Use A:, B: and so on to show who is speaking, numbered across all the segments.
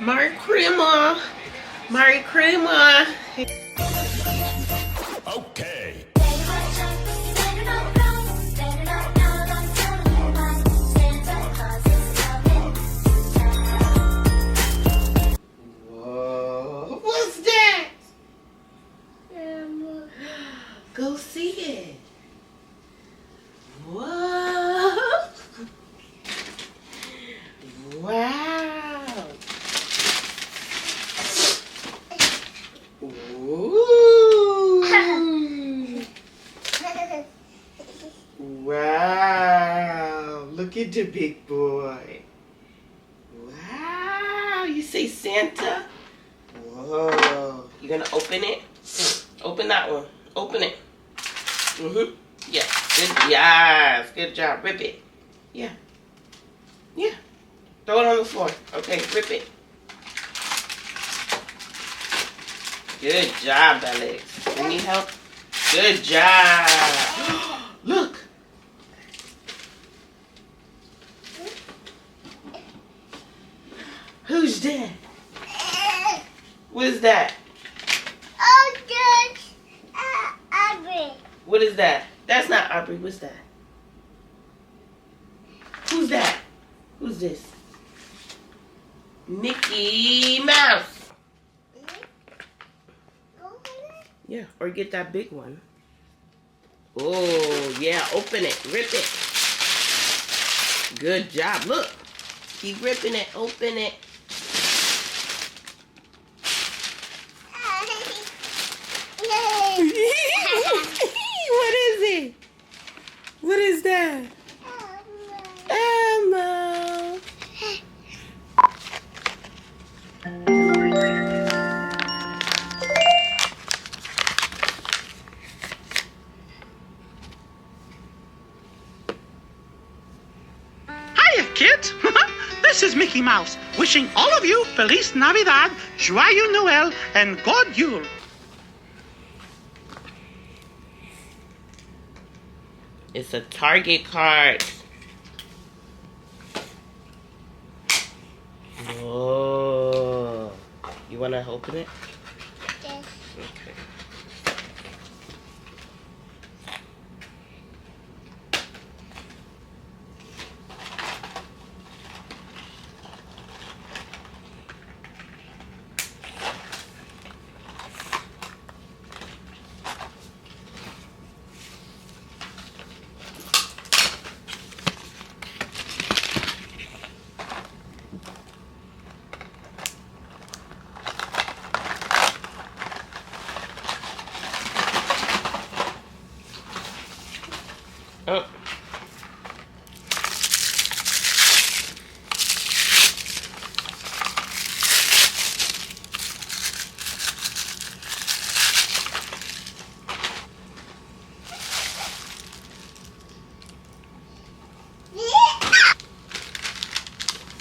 A: Merry Christmas. Merry Christmas.
B: Okay.
A: Whoa. What's that? Go see it. Whoa. Wow. Ooh. Wow. Look at the big boy. Wow. You say Santa? Whoa. You gonna open it? Open that one. Open it. Mm-hmm. Yeah. Good. Yes. Good job. Rip it. Yeah. Yeah. Throw it on the floor. Okay. Rip it. Good job, Alex. You need help? Good job. Look. Who's that? What is that?
C: Oh, good. Aubrey.
A: What is that? That's not Aubrey. What's that? Who's that? Who's this? Mickey Mouse. Yeah, or get that big one. Oh, yeah. Open it. Rip it. Good job. Look. Keep ripping it. Open it. What is it? What is that? Elmo.
D: Hiya, kids. This is Mickey Mouse, wishing all of you Feliz Navidad, Joyeux Noël, and God Yule.
A: It's a Target card. Whoa. You want to open it?
C: Yes.
A: Okay. Oh.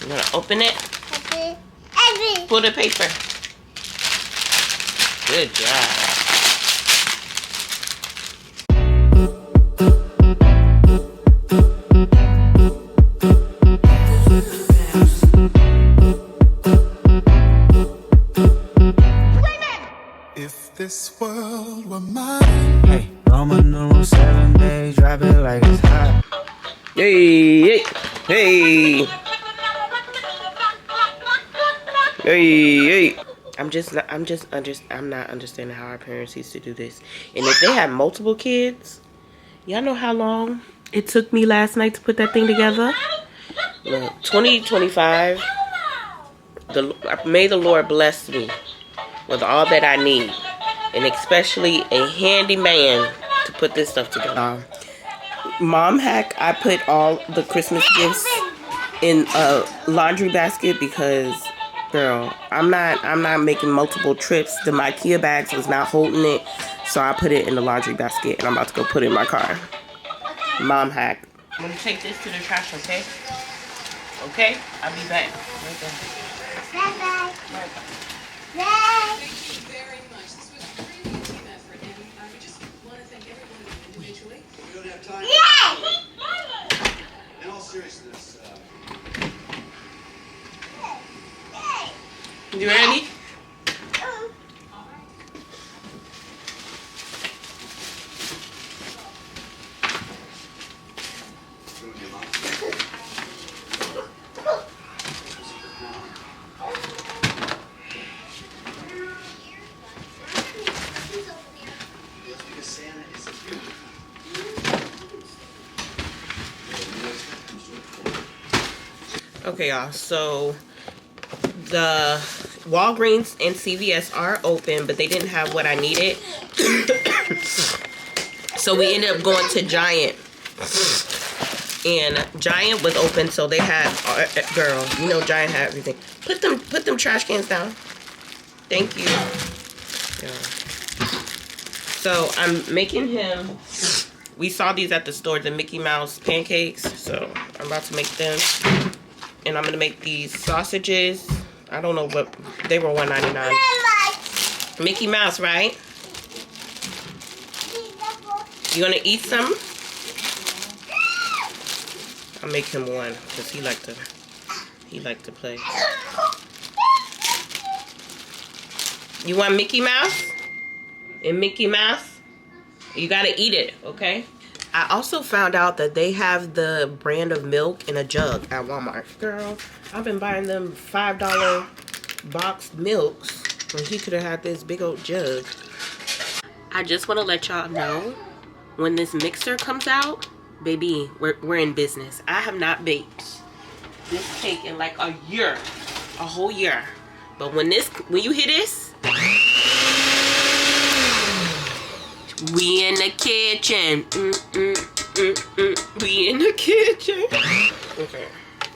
A: You gonna open it?
C: Aubrey.
A: Pull the paper. Good job.
B: If this world were mine.
E: Hey, Roman numeral 7 days, drop it like it's hot.
A: Hey, hey, hey. Hey, hey. I'm not understanding how our parents used to do this. And if they had multiple kids, y'all know how long it took me last night to put that thing together? Look, 2025. May the Lord bless me with all that I need, and especially a handy man to put this stuff together. Mom hack, I put all the Christmas gifts in a laundry basket because, girl, I'm not making multiple trips. The IKEA bags was not holding it, so I put it in the laundry basket, and I'm about to go put it in my car. Mom hack. I'm gonna take this to the trash, okay? Okay, I'll be back. Right there.
C: Bye-bye.
A: Right.
C: Bye.
F: Thank you very much. This was a really team effort, and we just want to thank everyone individually.
G: We don't have time. In all seriousness,
A: You ready? Okay, y'all, so the Walgreens and CVS are open, but they didn't have what I needed. So we ended up going to Giant. And Giant was open, so they had, girl, you know Giant had everything. Put them trash cans down. Thank you. Yeah. So I'm making him, we saw these at the store, the Mickey Mouse pancakes. So I'm about to make them. And I'm gonna make these sausages. I don't know what, they were $1.99. Mickey Mouse, right? You gonna eat some? I'll make him one because he like to play. You want Mickey Mouse? And Mickey Mouse? You gotta eat it, okay? I also found out that they have the brand of milk in a jug at Walmart. Girl, I've been buying them $5 boxed milks when he could have had this big old jug. I just want to let y'all know, when this mixer comes out, baby, we're in business. I have not baked this cake in like a year, a whole year. But when you hear this, we in the kitchen. We in the kitchen. Okay.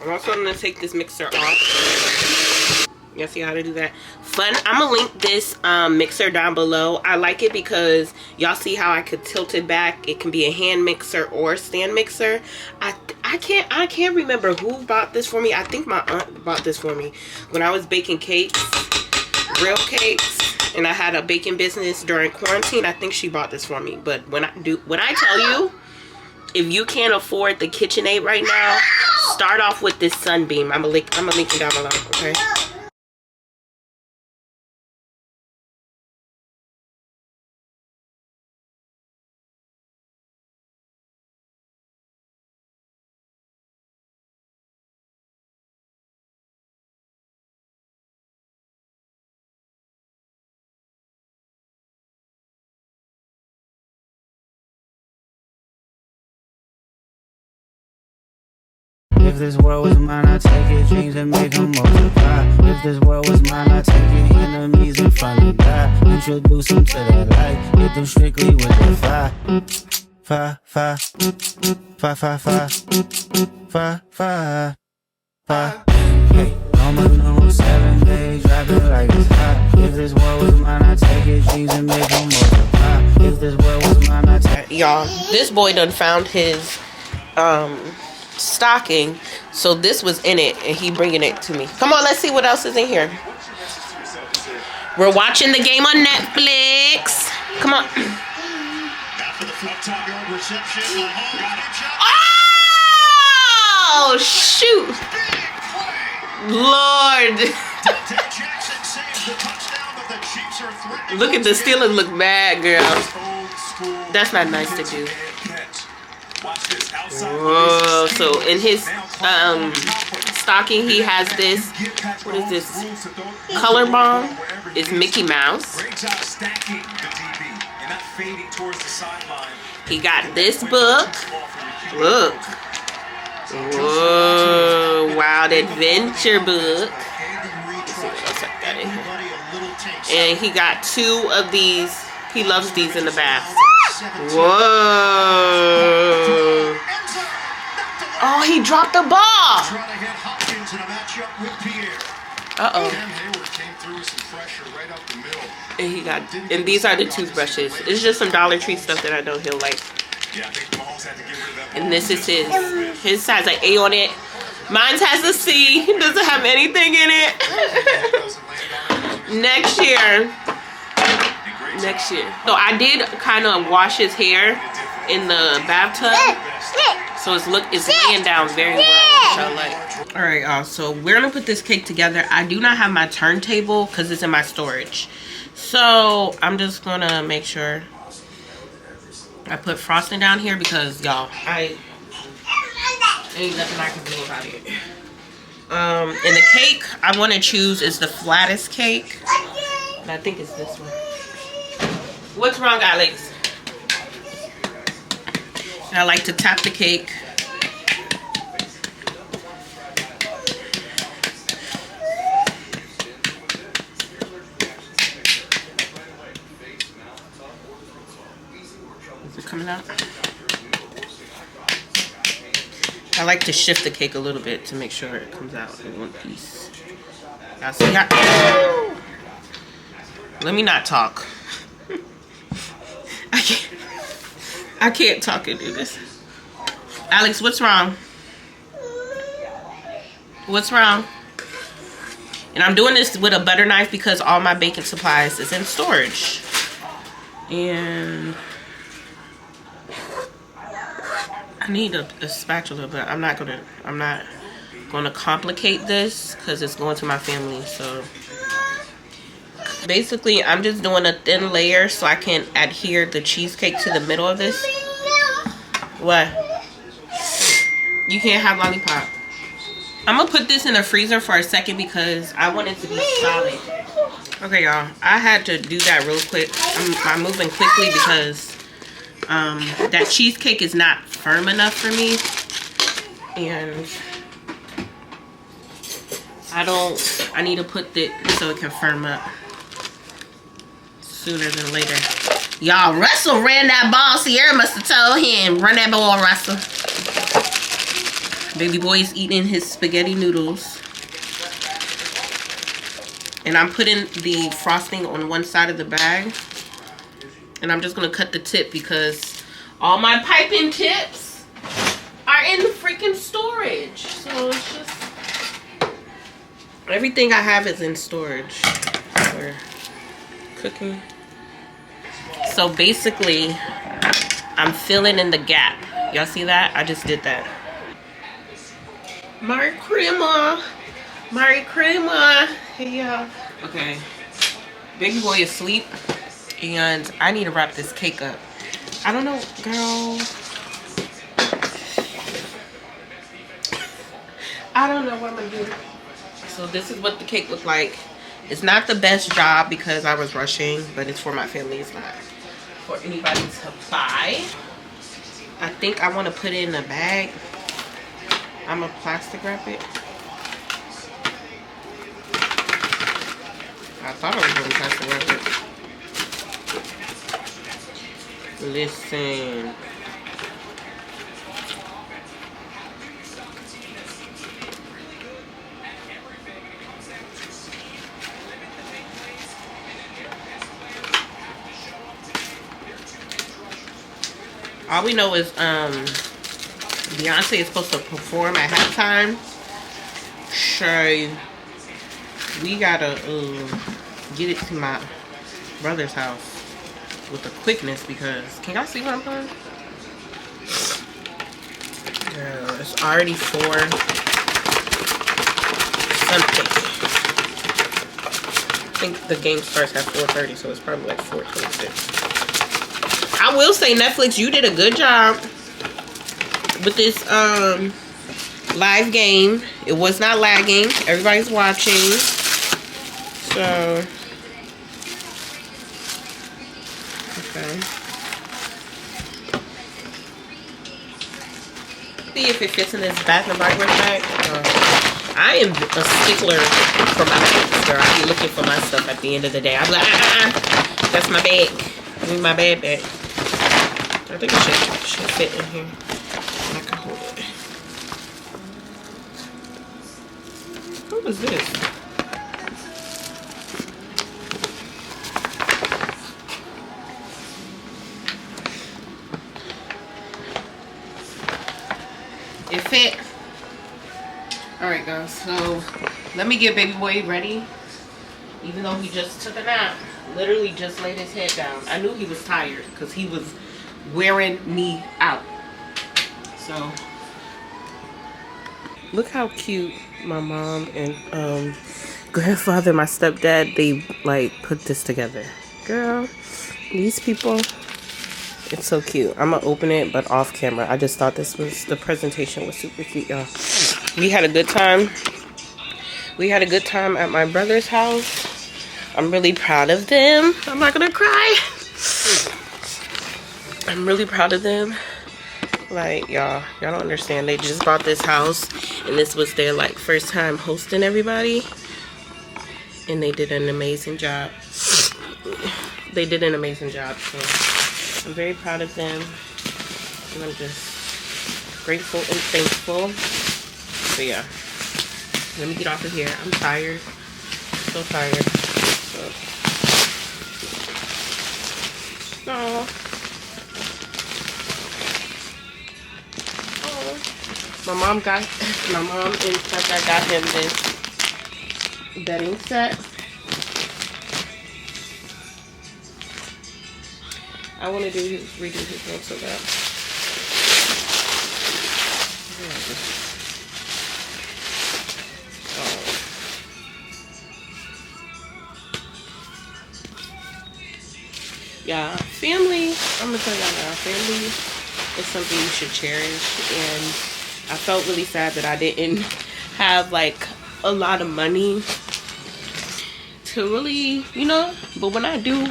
A: I'm also gonna take this mixer off. Y'all see how to do that? Fun. I'm gonna link this mixer down below. I like it because y'all see how I could tilt it back. It can be a hand mixer or stand mixer. I can't remember who bought this for me. I think my aunt bought this for me when I was baking cakes, real cakes. And I had a baking business during quarantine. I think she bought this for me. But when I tell you, if you can't afford the KitchenAid right now, start off with this Sunbeam. I'm gonna link it down below, okay?
E: If this world was mine, I'd take your dreams and make them multiply. If this world was mine, I'd take your enemies in front of God. Introduce them to that light, hit them strictly with the fire. Fire, fire, fire, fire, fire, fire, fire, fire. Hey, on my number 7 days, drop it like it's hot. If this world was mine, I'd take your dreams and make them multiply. If this world was mine, I'd take...
A: Y'all, this boy done found his stocking, so this was in it and he bringing it to me. Come on, let's see what else is in here. We're watching the game on Netflix. Come on. Oh shoot, Lord. Look at the Steelers look bad, girl. That's not nice to do. Whoa, so in his stocking he has this, what is this, color bomb, is Mickey Mouse. He got this book, look, whoa, Wild Adventure book. Let's see what else I got in here. And he got 2 of these, he loves these in the bath. Whoa. Oh, he dropped the ball. Uh-oh. And he got, and these are the toothbrushes. It's just some Dollar Tree stuff that I know he'll like. And this is his. His has an A on it. Mine has a C. It doesn't have anything in it. Next year. So I did kind of wash his hair in the bathtub. So it's laying down very well. y'all like. All right, y'all. So we're gonna put this cake together. I do not have my turntable because it's in my storage. So I'm just gonna make sure I put frosting down here because y'all, ain't nothing I can do about it. And the cake I want to choose is the flattest cake. And I think it's this one. What's wrong, Alex? And I like to tap the cake. Is it coming out? I like to shift the cake a little bit to make sure it comes out in one piece. Y'all see how? Let me not talk. I can't talk and do this. Alex, what's wrong? What's wrong? And I'm doing this with a butter knife because all my baking supplies is in storage. And I need a spatula, but I'm not gonna complicate this because it's going to my family. So basically I'm just doing a thin layer so I can adhere the cheesecake to the middle of this. What? You can't have lollipop. I'm gonna put this in the freezer for a second because I want it to be solid. Okay, y'all, I had to do that real quick. I'm moving quickly because that cheesecake is not firm enough for me, and I need to put it so it can firm up sooner than later. Y'all, Russell ran that ball. Sierra must have told him, run that ball, Russell. Baby boy is eating his spaghetti noodles. And I'm putting the frosting on one side of the bag. And I'm just going to cut the tip because all my piping tips are in the freaking storage. So it's just... everything I have is in storage for cooking. So basically, I'm filling in the gap. Y'all see that? I just did that. Merry Christmas. Merry Christmas. Hey, y'all. Okay. Baby boy is asleep. And I need to wrap this cake up. I don't know, girl. I don't know what I'm going to do. So this is what the cake looked like. It's not the best job because I was rushing, but it's for my family. It's not for anybody to buy. I think I want to put it in a bag. I'm gonna plastic wrap it. I thought I was gonna plastic wrap it. Listen. All we know is Beyonce is supposed to perform at halftime. So we gotta get it to my brother's house with a quickness because can y'all see what I'm doing? Yeah, it's already 4 something. I think the game starts at 4:30, so it's probably like 4:26. I will say, Netflix, you did a good job with this live game. It was not lagging. Everybody's watching. So, okay. See if it fits in this Bath and Body Works bag. I am a stickler for my bags, girl. I be looking for my stuff at the end of the day. I'm like, that's my bag. Give me my bag back. I think it should fit in here. I can hold it. What was this? It fit. Alright guys, so let me get baby boy ready. Even though he just took a nap. Literally just laid his head down. I knew he was tired because he was wearing me out. So Look how cute my mom and grandfather, my stepdad, they like put this together. Girl, these people, it's so cute. I'm gonna open it, but off camera. I just thought the presentation was super cute, y'all. We had a good time. We had a good time at my brother's house. I'm really proud of them. I'm not gonna cry. I'm really proud of them. Like, y'all don't understand. They just bought this house, and this was their like first time hosting everybody, and they did an amazing job. They did an amazing job. So I'm very proud of them, and I'm just grateful and thankful. So yeah, let me get off of here. I'm tired, so tired. So. My mom and stepdad got him this bedding set. I want to redo his room so bad. Yeah, family, I'm gonna tell y'all now, family is something you should cherish, and I felt really sad that I didn't have like a lot of money to really, you know, but when I do,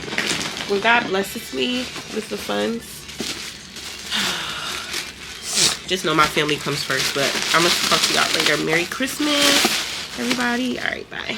A: when God blesses me with the funds, just know my family comes first. But I'm gonna talk to y'all later. Merry Christmas, everybody. All right, bye.